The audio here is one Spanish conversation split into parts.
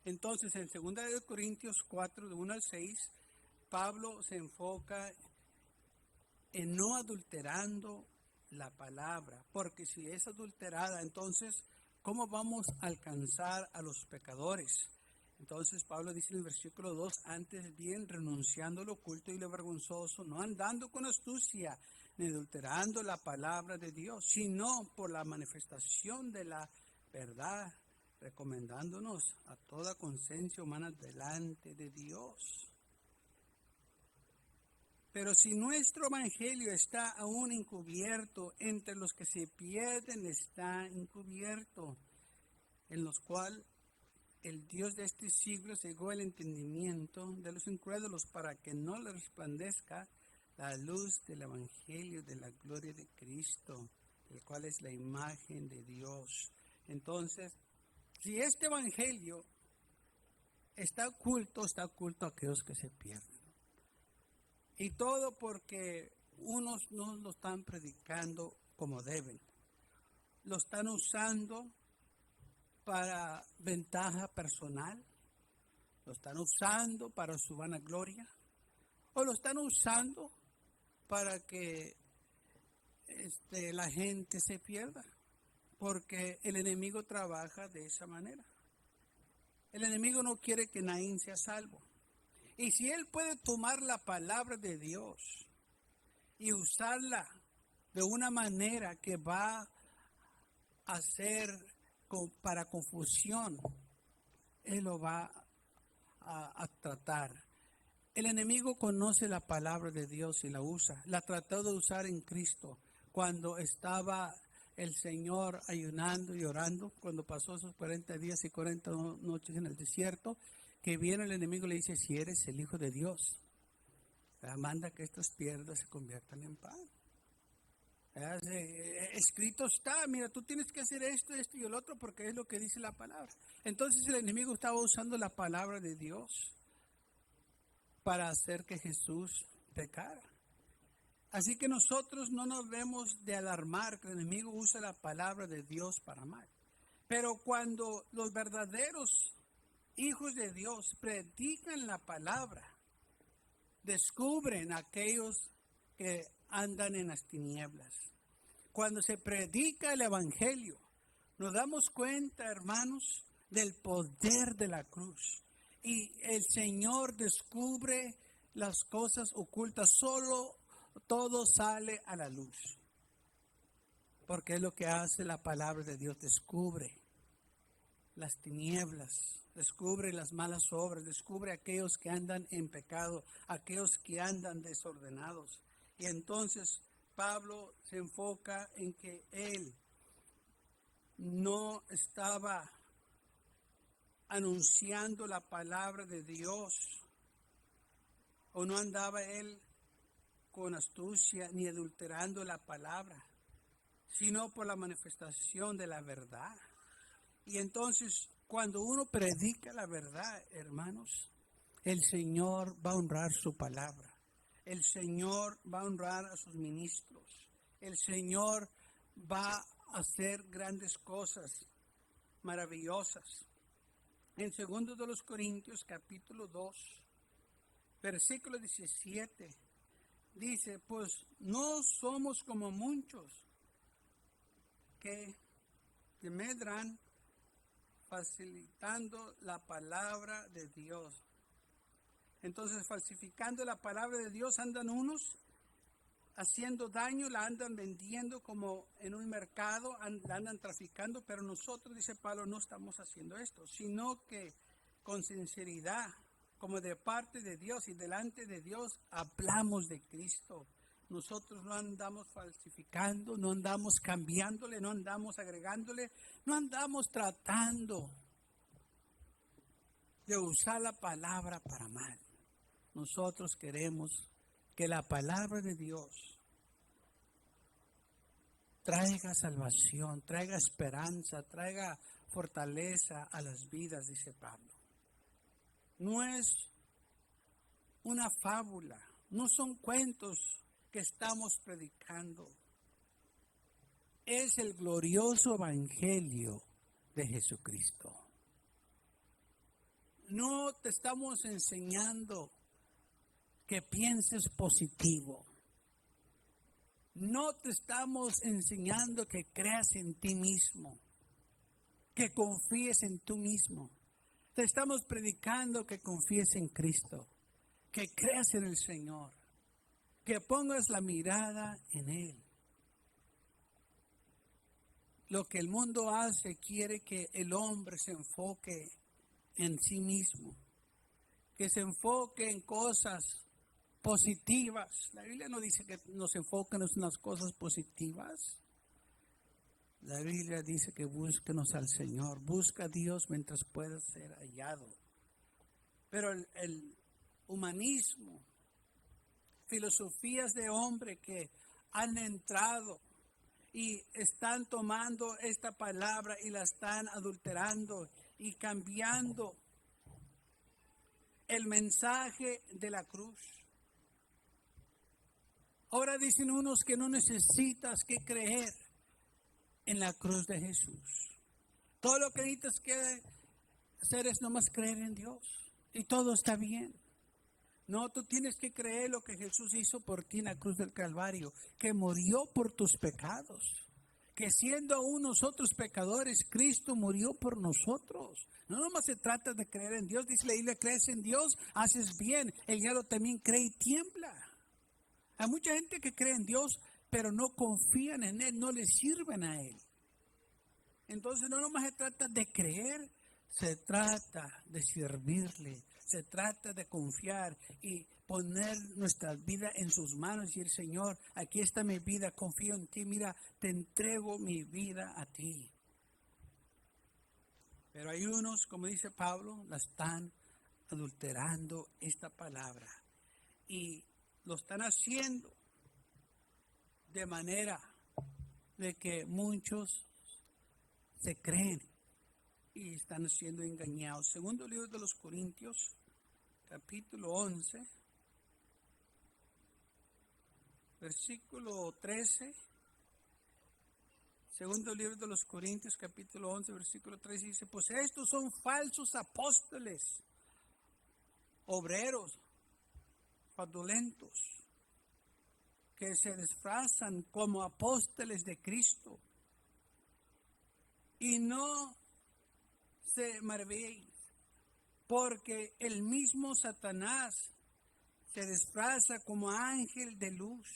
Entonces, en 2 Corintios 4, de 1 al 6, Pablo se enfoca en no adulterando la palabra, porque si es adulterada, entonces, ¿cómo vamos a alcanzar a los pecadores? Entonces Pablo dice en el versículo 2, antes bien renunciando lo oculto y lo vergonzoso, no andando con astucia, ni adulterando la palabra de Dios, sino por la manifestación de la verdad, recomendándonos a toda conciencia humana delante de Dios. Pero si nuestro evangelio está aún encubierto, entre los que se pierden está encubierto, en los cuales el Dios de este siglo cegó el entendimiento de los incrédulos para que no les resplandezca la luz del evangelio de la gloria de Cristo, el cual es la imagen de Dios. Entonces, si este evangelio está oculto a aquellos que se pierden. Y todo porque unos no lo están predicando como deben. Lo están usando para ventaja personal. Lo están usando para su vanagloria. O lo están usando para que la gente se pierda. Porque el enemigo trabaja de esa manera. El enemigo no quiere que nadie sea salvo. Y si él puede tomar la palabra de Dios y usarla de una manera que va a hacer para confusión, él lo va a tratar. El enemigo conoce la palabra de Dios y la usa. La trató de usar en Cristo cuando estaba el Señor ayunando y orando, cuando pasó esos 40 días y 40 noches en el desierto, que viene el enemigo y le dice, si eres el Hijo de Dios, manda que estas piedras se conviertan en pan. Escrito está, mira, tú tienes que hacer esto, esto y el otro porque es lo que dice la palabra. Entonces el enemigo estaba usando la palabra de Dios para hacer que Jesús pecara. Así que nosotros no nos debemos de alarmar que el enemigo usa la palabra de Dios para mal. Pero cuando los verdaderos hijos de Dios predican la palabra, descubren a aquellos que andan en las tinieblas. Cuando se predica el evangelio, nos damos cuenta, hermanos, del poder de la cruz. Y el Señor descubre las cosas ocultas. Solo todo sale a la luz. Porque es lo que hace la palabra de Dios. Descubre las tinieblas, descubre las malas obras, descubre aquellos que andan en pecado, aquellos que andan desordenados. Y entonces Pablo se enfoca en que él no estaba anunciando la palabra de Dios, o no andaba él con astucia ni adulterando la palabra, sino por la manifestación de la verdad. Y entonces, cuando uno predica la verdad, hermanos, el Señor va a honrar su palabra. El Señor va a honrar a sus ministros. El Señor va a hacer grandes cosas maravillosas. En 2 Corintios capítulo 2, versículo 17, dice, pues no somos como muchos que medran facilitando la palabra de Dios. Entonces, falsificando la palabra de Dios andan unos, haciendo daño, la andan vendiendo como en un mercado, la andan traficando, pero nosotros, dice Pablo, no estamos haciendo esto, sino que con sinceridad, como de parte de Dios y delante de Dios, hablamos de Cristo. Nosotros no andamos falsificando, no andamos cambiándole, no andamos agregándole, no andamos tratando de usar la palabra para mal. Nosotros queremos que la palabra de Dios traiga salvación, traiga esperanza, traiga fortaleza a las vidas, dice Pablo. No es una fábula, no son cuentos que estamos predicando. Es el glorioso evangelio de Jesucristo. no te estamos enseñando que pienses positivo. No te estamos enseñando que creas en ti mismo, que confíes en tú mismo. Te estamos predicando que confíes en Cristo, que creas en el Señor, que pongas la mirada en Él. Lo que el mundo hace quiere que el hombre se enfoque en sí mismo, que se enfoque en cosas positivas. La Biblia no dice que nos enfoquemos en las cosas positivas. La Biblia dice que búsquenos al Señor. Busca a Dios mientras pueda ser hallado. Pero el humanismo, filosofías de hombre que han entrado y están tomando esta palabra y la están adulterando y cambiando el mensaje de la cruz. Ahora dicen unos que no necesitas que creer en la cruz de Jesús. Todo lo que necesitas que hacer es nomás creer en Dios y todo está bien. No, tú tienes que creer lo que Jesús hizo por ti en la cruz del Calvario, que murió por tus pecados, que siendo aún nosotros pecadores, Cristo murió por nosotros. No nomás se trata de creer en Dios, dice la Biblia, crees en Dios, haces bien, el diablo también cree y tiembla. Hay mucha gente que cree en Dios, pero no confían en Él, no le sirven a Él. Entonces no nomás se trata de creer, se trata de servirle, se trata de confiar y poner nuestra vida en sus manos y decir, Señor, aquí está mi vida, confío en ti, mira, te entrego mi vida a ti. Pero hay unos, como dice Pablo, la están adulterando esta palabra y lo están haciendo de manera de que muchos se creen y están siendo engañados. Segundo libro de los Corintios, capítulo 11, versículo 13. Segundo libro de los Corintios, capítulo 11, versículo 13, dice, pues estos son falsos apóstoles, obreros, fraudulentos, que se disfrazan como apóstoles de Cristo. Y no se maravillen, porque el mismo Satanás se disfraza como ángel de luz.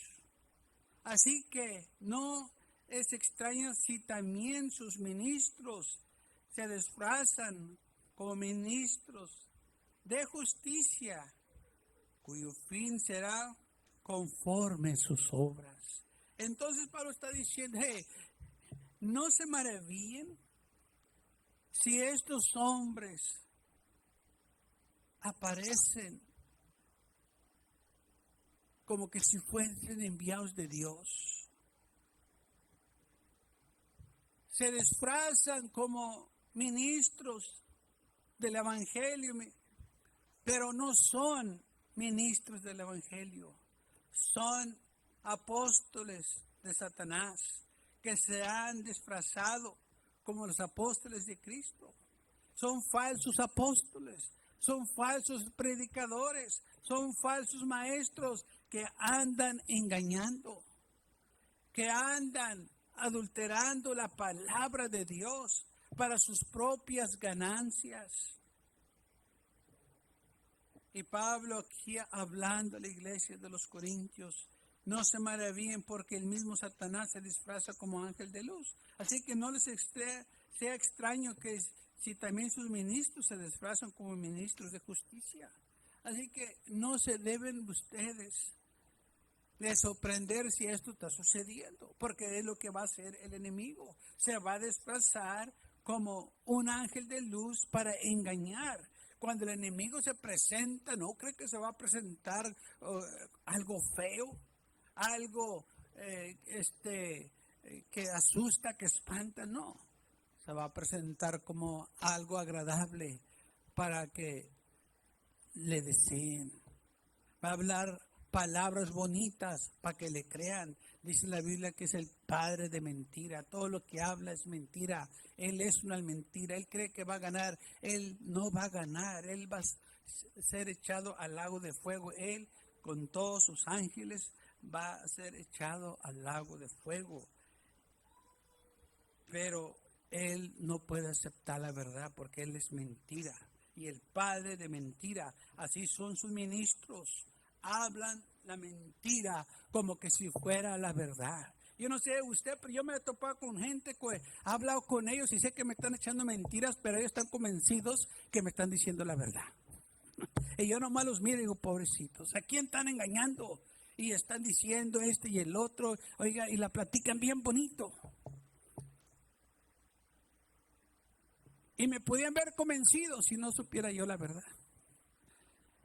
Así que no es extraño si también sus ministros se disfrazan como ministros de justicia, cuyo fin será conforme a sus obras. Entonces Pablo está diciendo, hey, no se maravillen si estos hombres aparecen como que si fuesen enviados de Dios. Se disfrazan como ministros del Evangelio, pero no son ministros del Evangelio. Son apóstoles de Satanás que se han disfrazado como los apóstoles de Cristo. Son falsos apóstoles, son falsos predicadores, son falsos maestros que andan engañando, que andan adulterando la palabra de Dios para sus propias ganancias. Y Pablo aquí hablando a la iglesia de los Corintios, no se maravillen porque el mismo Satanás se disfraza como ángel de luz. Así que no les sea extraño que si también sus ministros se disfrazan como ministros de justicia. Así que no se deben ustedes de sorprender si esto está sucediendo, porque es lo que va a hacer el enemigo. Se va a disfrazar como un ángel de luz para engañar. Cuando el enemigo se presenta, no cree que se va a presentar algo feo, algo que asusta, que espanta, no. Se va a presentar como algo agradable para que le deseen. Va a hablar palabras bonitas para que le crean. Dice la Biblia que es el padre de mentira. Todo lo que habla es mentira. Él es una mentira. Él cree que va a ganar. Él no va a ganar. Él va a ser echado al lago de fuego. Él con todos sus ángeles va a ser echado al lago de fuego. Pero él no puede aceptar la verdad porque él es mentira. Y el padre de mentira, así son sus ministros. Hablan la mentira como que si fuera la verdad. Yo no sé usted, pero yo me he topado con gente que ha hablado con ellos y sé que me están echando mentiras, pero ellos están convencidos que me están diciendo la verdad. Y yo nomás los miro y digo, pobrecitos, ¿a quién están engañando? Y están diciendo este y el otro, oiga, y la platican bien bonito. Y me podían ver convencido si no supiera yo la verdad.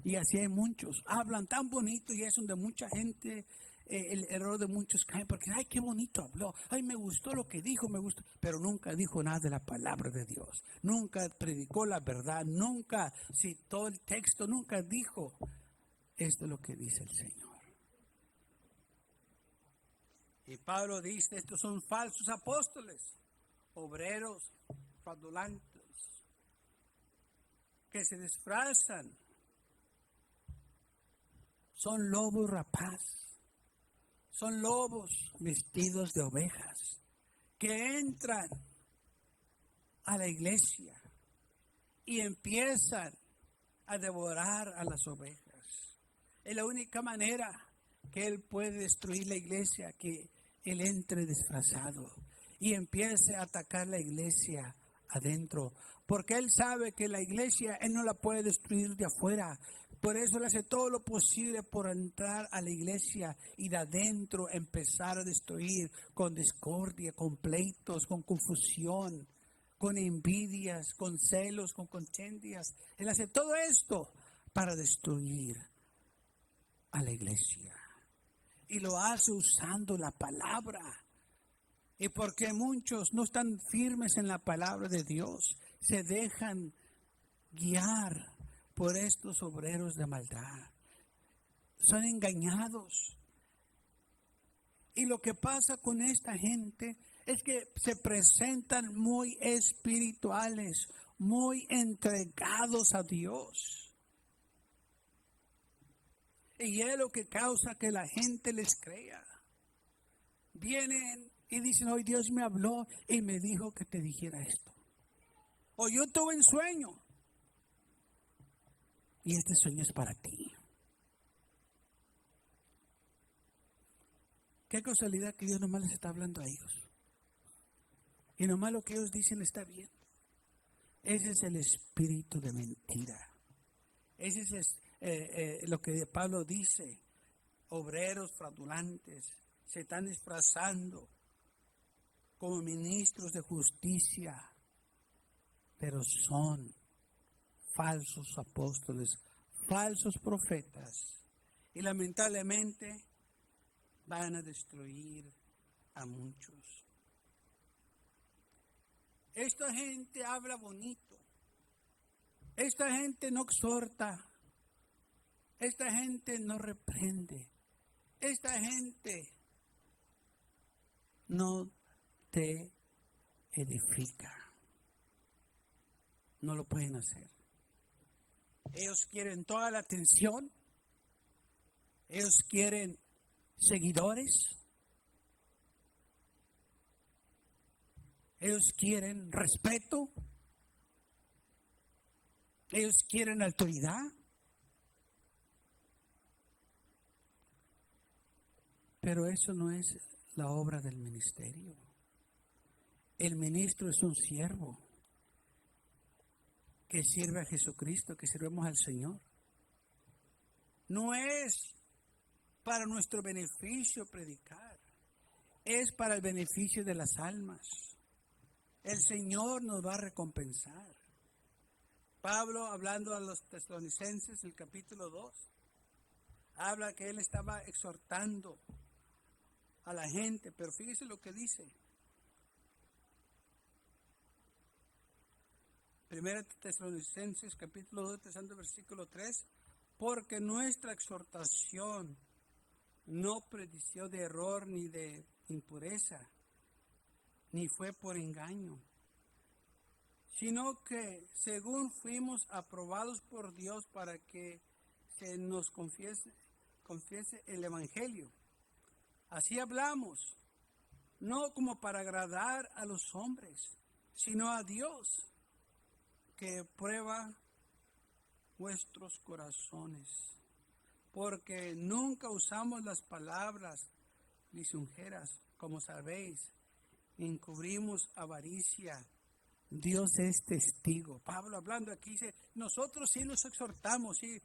Y así hay muchos. Hablan tan bonito y es donde mucha gente, el error de muchos cae porque, ay, qué bonito habló. Ay, me gustó lo que dijo, me gustó. Pero nunca dijo nada de la palabra de Dios. Nunca predicó la verdad. Nunca citó el texto. Nunca dijo, esto es lo que dice el Señor. Y Pablo dice, estos son falsos apóstoles, obreros, fraudulentos, que se disfrazan, son lobos rapaz, son lobos vestidos de ovejas, que entran a la iglesia y empiezan a devorar a las ovejas. Es la única manera que él puede destruir la iglesia, que él entre disfrazado y empiece a atacar la iglesia adentro, porque él sabe que la iglesia él no la puede destruir de afuera. Por eso él hace todo lo posible por entrar a la iglesia y de adentro empezar a destruir con discordia, con pleitos, con confusión, con envidias, con celos, con contendias. Él hace todo esto para destruir a la iglesia. Y lo hace usando la palabra. Y porque muchos no están firmes en la palabra de Dios, se dejan guiar por estos obreros de maldad. Son engañados. Y lo que pasa con esta gente es que se presentan muy espirituales, muy entregados a Dios. Y es lo que causa que la gente les crea. Vienen y dicen, hoy Dios me habló y me dijo que te dijera esto. O yo tuve un sueño. Y este sueño es para ti. Qué casualidad que Dios nomás les está hablando a ellos. Y nomás lo que ellos dicen está bien. Ese es el espíritu de mentira. Ese es lo que Pablo dice. Obreros fraudulentes se están disfrazando como ministros de justicia, pero son falsos apóstoles, falsos profetas. Y lamentablemente van a destruir a muchos. Esta gente habla bonito. Esta gente no exhorta. Esta gente no reprende. Esta gente no te edifica. No lo pueden hacer. Ellos quieren toda la atención. Ellos quieren seguidores. Ellos quieren respeto. Ellos quieren autoridad. Pero eso no es la obra del ministerio. El ministro es un siervo que sirve a Jesucristo, que sirvemos al Señor. No es para nuestro beneficio predicar, es para el beneficio de las almas. El Señor nos va a recompensar. Pablo, hablando a los tesalonicenses, el capítulo 2, habla que él estaba exhortando a la gente, pero fíjese lo que dice. Primera Tesalonicenses capítulo 2, empezando versículo 3, porque nuestra exhortación no predició de error ni de impureza, ni fue por engaño, sino que según fuimos aprobados por Dios para que se nos confiese el Evangelio. Así hablamos, no como para agradar a los hombres, sino a Dios, que prueba vuestros corazones, porque nunca usamos las palabras lisonjeras, como sabéis, encubrimos avaricia. Dios es testigo. Pablo hablando aquí dice, nosotros sí los exhortamos, sí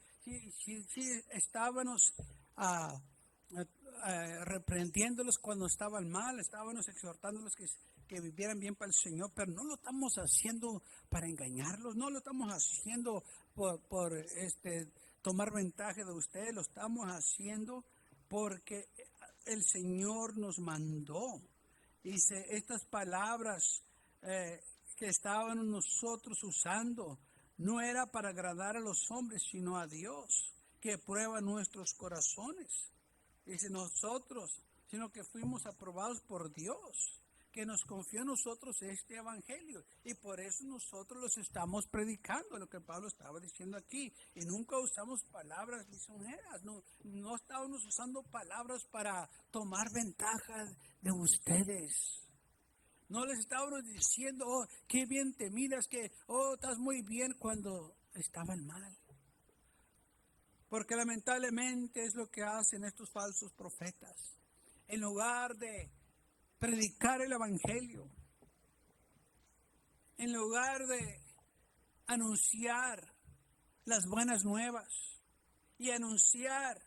estábamos reprendiéndolos cuando estaban mal, estábamos exhortándolos que vivieran bien para el Señor, pero no lo estamos haciendo para engañarlos, no lo estamos haciendo por tomar ventaja de ustedes, lo estamos haciendo porque el Señor nos mandó. Dice, estas palabras que estábamos nosotros usando no era para agradar a los hombres, sino a Dios, que prueba nuestros corazones. Dice nosotros, sino que fuimos aprobados por Dios, que nos confió a nosotros este evangelio. Y por eso nosotros los estamos predicando, lo que Pablo estaba diciendo aquí. Y nunca usamos palabras lisonjeras, no estábamos usando palabras para tomar ventaja de ustedes. No les estábamos diciendo, oh, qué bien te miras, que, oh, estás muy bien cuando estaban mal. Porque lamentablemente es lo que hacen estos falsos profetas. En lugar de predicar el evangelio, en lugar de anunciar las buenas nuevas y anunciar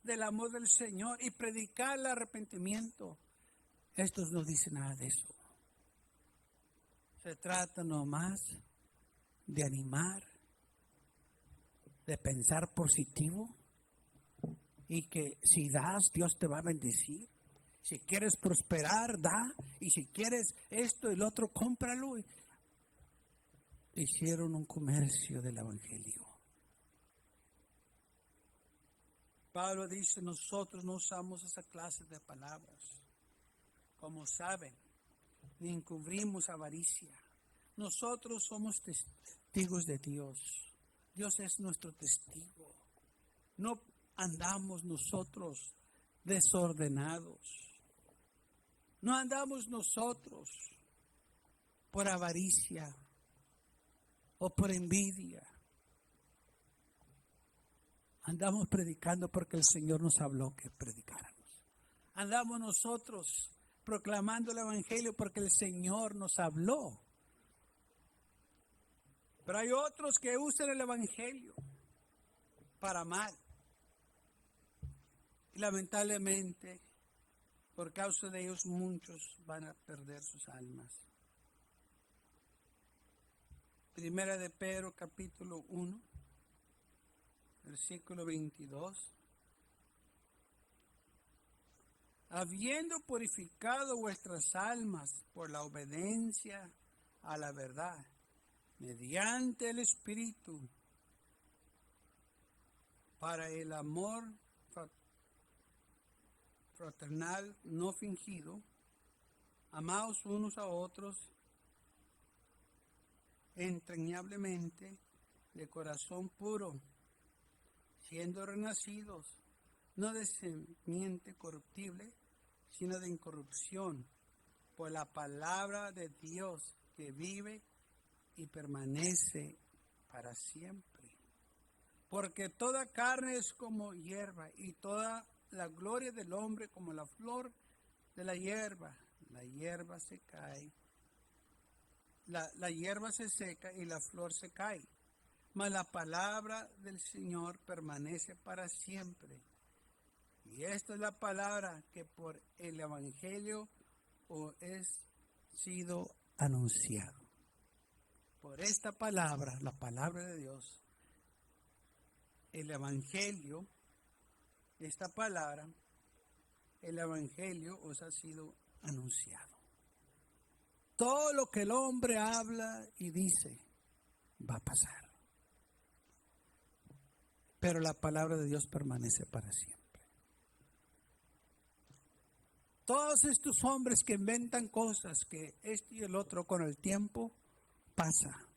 del amor del Señor y predicar el arrepentimiento, estos no dicen nada de eso. Se trata nomás de animar, de pensar positivo y que si das, Dios te va a bendecir. Si quieres prosperar, da. Y si quieres esto y lo otro, cómpralo. Hicieron un comercio del evangelio. Pablo dice, nosotros no usamos esa clase de palabras. Como saben, ni encubrimos avaricia. Nosotros somos testigos de Dios. Dios es nuestro testigo. No andamos nosotros desordenados. No andamos nosotros por avaricia o por envidia. Andamos predicando porque el Señor nos habló que predicáramos. Andamos nosotros proclamando el evangelio porque el Señor nos habló. Pero hay otros que usan el evangelio para mal. Y lamentablemente, por causa de ellos, muchos van a perder sus almas. Primera de Pedro, capítulo 1, versículo 22. Habiendo purificado vuestras almas por la obediencia a la verdad, mediante el Espíritu, para el amor fraternal no fingido, amaos unos a otros entrañablemente, de corazón puro, siendo renacidos, no de simiente corruptible, sino de incorrupción, por la palabra de Dios que vive y permanece para siempre. Porque toda carne es como hierba, y toda la gloria del hombre como la flor de la hierba. La hierba se cae, la hierba se seca y la flor se cae. Mas la palabra del Señor permanece para siempre. Y esta es la palabra que por el evangelio os es sido anunciado. Por esta palabra, la palabra de Dios, el evangelio, esta palabra, el evangelio os ha sido anunciado. Todo lo que el hombre habla y dice va a pasar. Pero la palabra de Dios permanece para siempre. Todos estos hombres que inventan cosas, que esto y el otro con el tiempo pasa.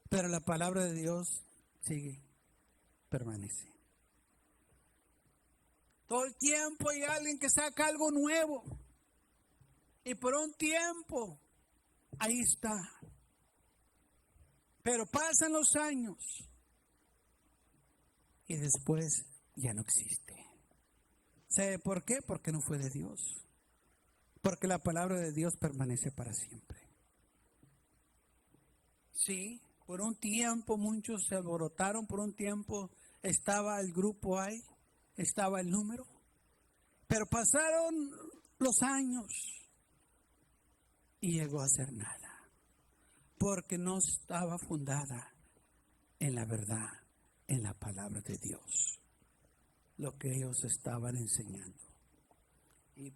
Pero la palabra de Dios sigue, permanece. Todo el tiempo hay alguien que saca algo nuevo. Y por un tiempo, ahí está. Pero pasan los años y después ya no existe. ¿Sabe por qué? Porque no fue de Dios. Porque la palabra de Dios permanece para siempre. Sí, por un tiempo muchos se alborotaron, por un tiempo estaba el grupo ahí, estaba el número. Pero pasaron los años y llegó a ser nada. Porque no estaba fundada en la verdad, en la palabra de Dios, lo que ellos estaban enseñando. Y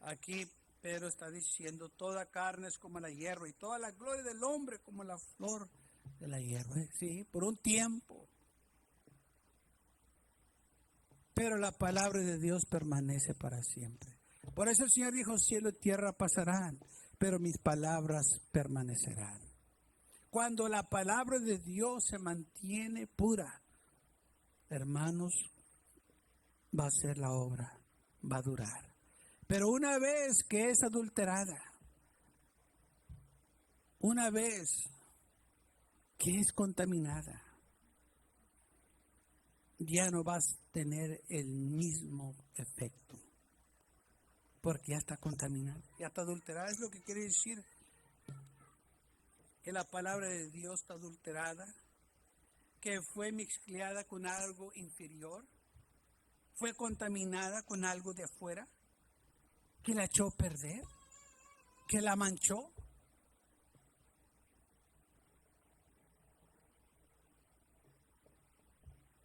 aquí Pedro está diciendo, toda carne es como la hierba y toda la gloria del hombre como la flor de la hierba. Sí, por un tiempo. Pero la palabra de Dios permanece para siempre. Por eso el Señor dijo, cielo y tierra pasarán, pero mis palabras permanecerán. Cuando la palabra de Dios se mantiene pura, hermanos, va a ser la obra, va a durar. Pero una vez que es adulterada, una vez que es contaminada, ya no va a tener el mismo efecto. Porque ya está contaminada, ya está adulterada. Es lo que quiere decir que la palabra de Dios está adulterada, que fue mezclada con algo inferior, fue contaminada con algo de afuera, que la echó a perder, que la manchó.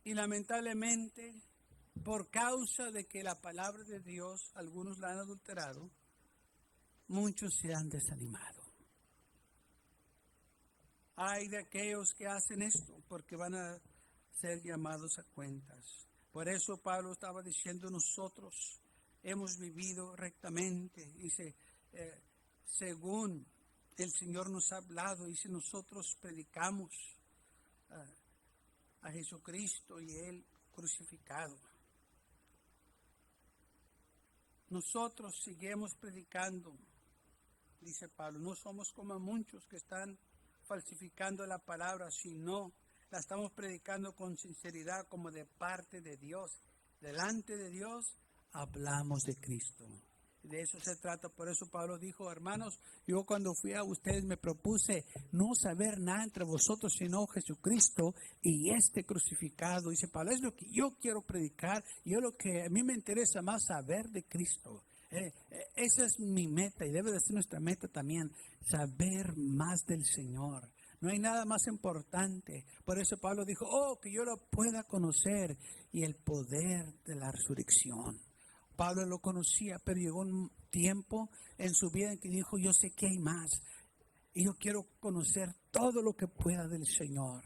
Y lamentablemente, por causa de que la palabra de Dios, algunos la han adulterado, muchos se han desanimado. Hay de aquellos que hacen esto porque van a ser llamados a cuentas. Por eso Pablo estaba diciendo, nosotros hemos vivido rectamente. Dice, según el Señor nos ha hablado, dice, nosotros predicamos a Jesucristo y Él crucificado. Nosotros seguimos predicando, dice Pablo, no somos como muchos que están falsificando la palabra, sino la estamos predicando con sinceridad como de parte de Dios. Delante de Dios hablamos de Cristo. De eso se trata. Por eso Pablo dijo, hermanos, yo cuando fui a ustedes me propuse no saber nada entre vosotros sino Jesucristo y este crucificado. Dice Pablo, es lo que yo quiero predicar. Yo lo que a mí me interesa más saber de Cristo. Esa es mi meta y debe de ser nuestra meta también, saber más del Señor. No hay nada más importante. Por eso Pablo dijo, que yo lo pueda conocer y el poder de la resurrección. Pablo lo conocía, pero llegó un tiempo en su vida en que dijo, yo sé que hay más. Y yo quiero conocer todo lo que pueda del Señor.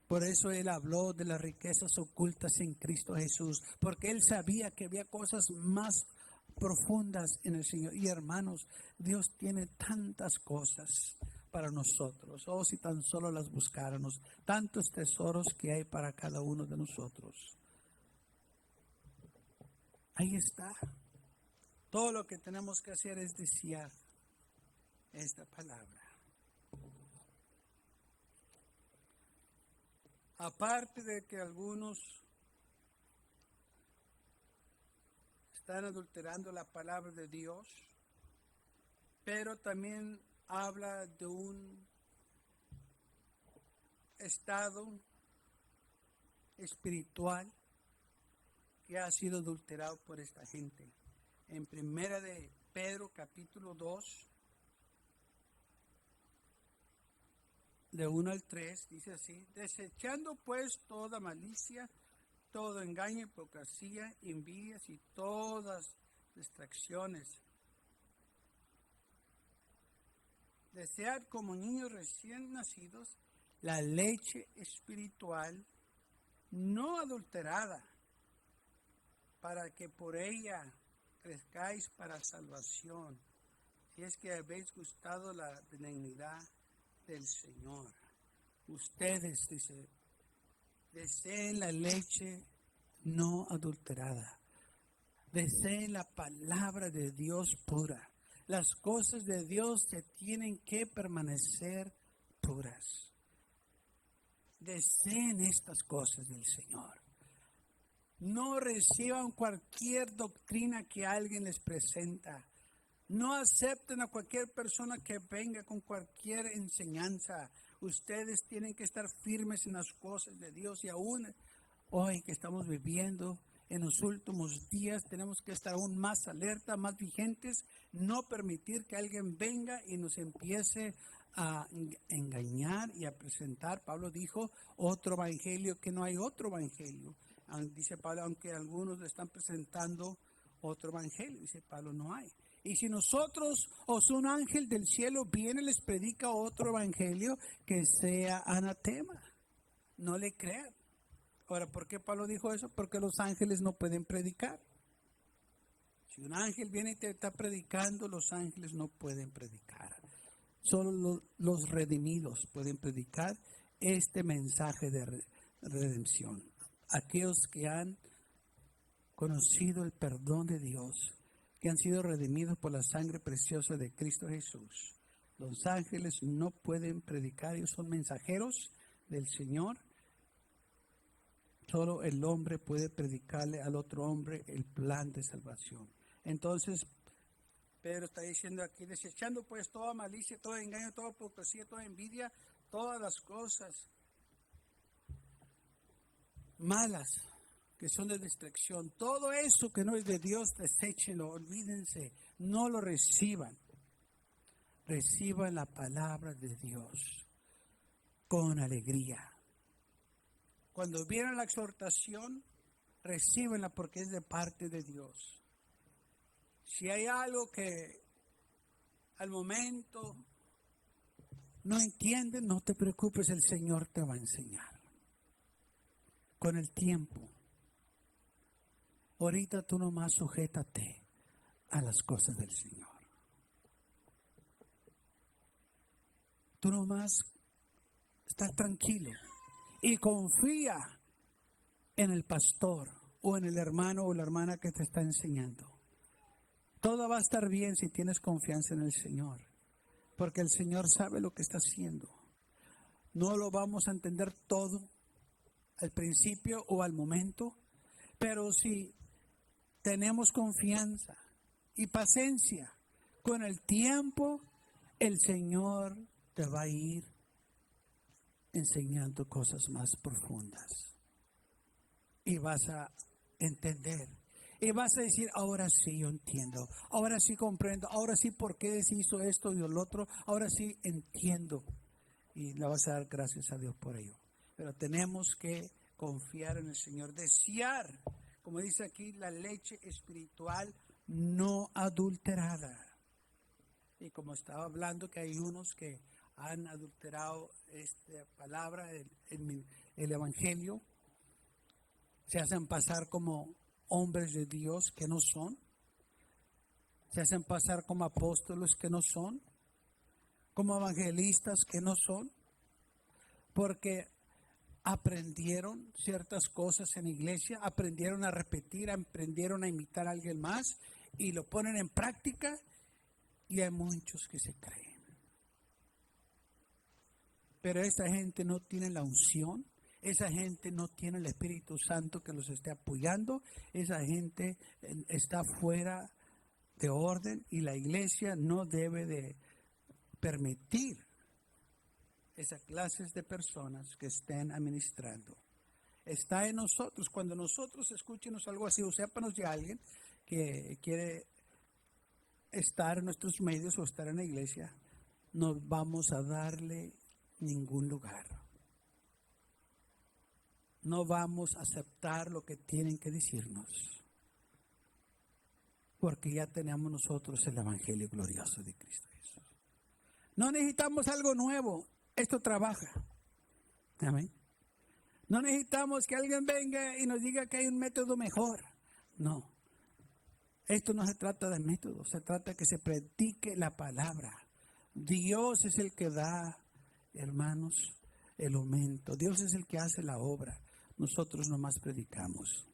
Por eso él habló de las riquezas ocultas en Cristo Jesús, porque él sabía que había cosas más profundas en el Señor. Y hermanos, Dios tiene tantas cosas para nosotros. Si tan solo las buscáramos, tantos tesoros que hay para cada uno de nosotros. Ahí está. Todo lo que tenemos que hacer es desear esta palabra. Aparte de que algunos están adulterando la palabra de Dios, pero también habla de un estado espiritual que ha sido adulterado por esta gente. En primera de Pedro capítulo 2, de 1 al 3, dice así, desechando pues toda malicia, todo engaño, hipocresía, envidias y todas distracciones. Desead como niños recién nacidos la leche espiritual no adulterada, para que por ella crezcáis para salvación, si es que habéis gustado la benignidad del Señor. Ustedes, dice, deseen la leche no adulterada, deseen la palabra de Dios pura. Las cosas de Dios se tienen que permanecer puras. Deseen estas cosas del Señor. No reciban cualquier doctrina que alguien les presenta. No acepten a cualquier persona que venga con cualquier enseñanza. Ustedes tienen que estar firmes en las cosas de Dios, y aún hoy que estamos viviendo en los últimos días tenemos que estar aún más alerta, más vigentes, no permitir que alguien venga y nos empiece a engañar y a presentar. Pablo dijo otro evangelio, que no hay otro evangelio. Dice Pablo, aunque algunos le están presentando otro evangelio, dice Pablo, no hay. Y si nosotros o si un ángel del cielo viene y les predica otro evangelio, que sea anatema, no le crean. Ahora, ¿por qué Pablo dijo eso? Porque los ángeles no pueden predicar. Si un ángel viene y te está predicando, los ángeles no pueden predicar. Solo los redimidos pueden predicar este mensaje de redención. Aquellos que han conocido el perdón de Dios, que han sido redimidos por la sangre preciosa de Cristo Jesús. Los ángeles no pueden predicar, ellos son mensajeros del Señor. Solo el hombre puede predicarle al otro hombre el plan de salvación. Entonces, Pedro está diciendo aquí, desechando pues toda malicia, todo engaño, toda hipocresía, toda envidia, todas las cosas malas que son de distracción. Todo eso que no es de Dios, deséchenlo, olvídense, no lo reciban. Reciban la palabra de Dios con alegría. Cuando vieran la exhortación, recíbenla porque es de parte de Dios. Si hay algo que al momento no entienden, no te preocupes, el Señor te va a enseñar. Con el tiempo. Ahorita tú nomás sujétate a las cosas del Señor. Tú nomás estás tranquilo y confía en el pastor o en el hermano o la hermana que te está enseñando. Todo va a estar bien si tienes confianza en el Señor, porque el Señor sabe lo que está haciendo. No lo vamos a entender todo al principio o al momento, pero si tenemos confianza y paciencia, con el tiempo el Señor te va a ir enseñando cosas más profundas y vas a entender y vas a decir, ahora sí yo entiendo, ahora sí comprendo, ahora sí por qué se hizo esto y lo otro, ahora sí entiendo, y le vas a dar gracias a Dios por ello. Pero tenemos que confiar en el Señor, desear, como dice aquí, la leche espiritual no adulterada. Y como estaba hablando, que hay unos que han adulterado esta palabra, el evangelio, se hacen pasar como hombres de Dios que no son, se hacen pasar como apóstoles que no son, como evangelistas que no son, porque aprendieron ciertas cosas en la iglesia, aprendieron a repetir, aprendieron a imitar a alguien más y lo ponen en práctica, y hay muchos que se creen. Pero esa gente no tiene la unción, esa gente no tiene el Espíritu Santo que los esté apoyando, esa gente está fuera de orden y la iglesia no debe de permitir esas clases de personas que estén administrando. Está en nosotros, cuando nosotros escuchemos algo así o sépanos de alguien que quiere estar en nuestros medios o estar en la iglesia, no vamos a darle ningún lugar. No vamos a aceptar lo que tienen que decirnos, porque ya tenemos nosotros el evangelio glorioso de Cristo Jesús. No necesitamos algo nuevo, esto trabaja. Amén. No necesitamos que alguien venga y nos diga que hay un método mejor. No. Esto no se trata de métodos, se trata de que se predique la palabra. Dios es el que da, hermanos, el aumento. Dios es el que hace la obra. Nosotros nomás predicamos.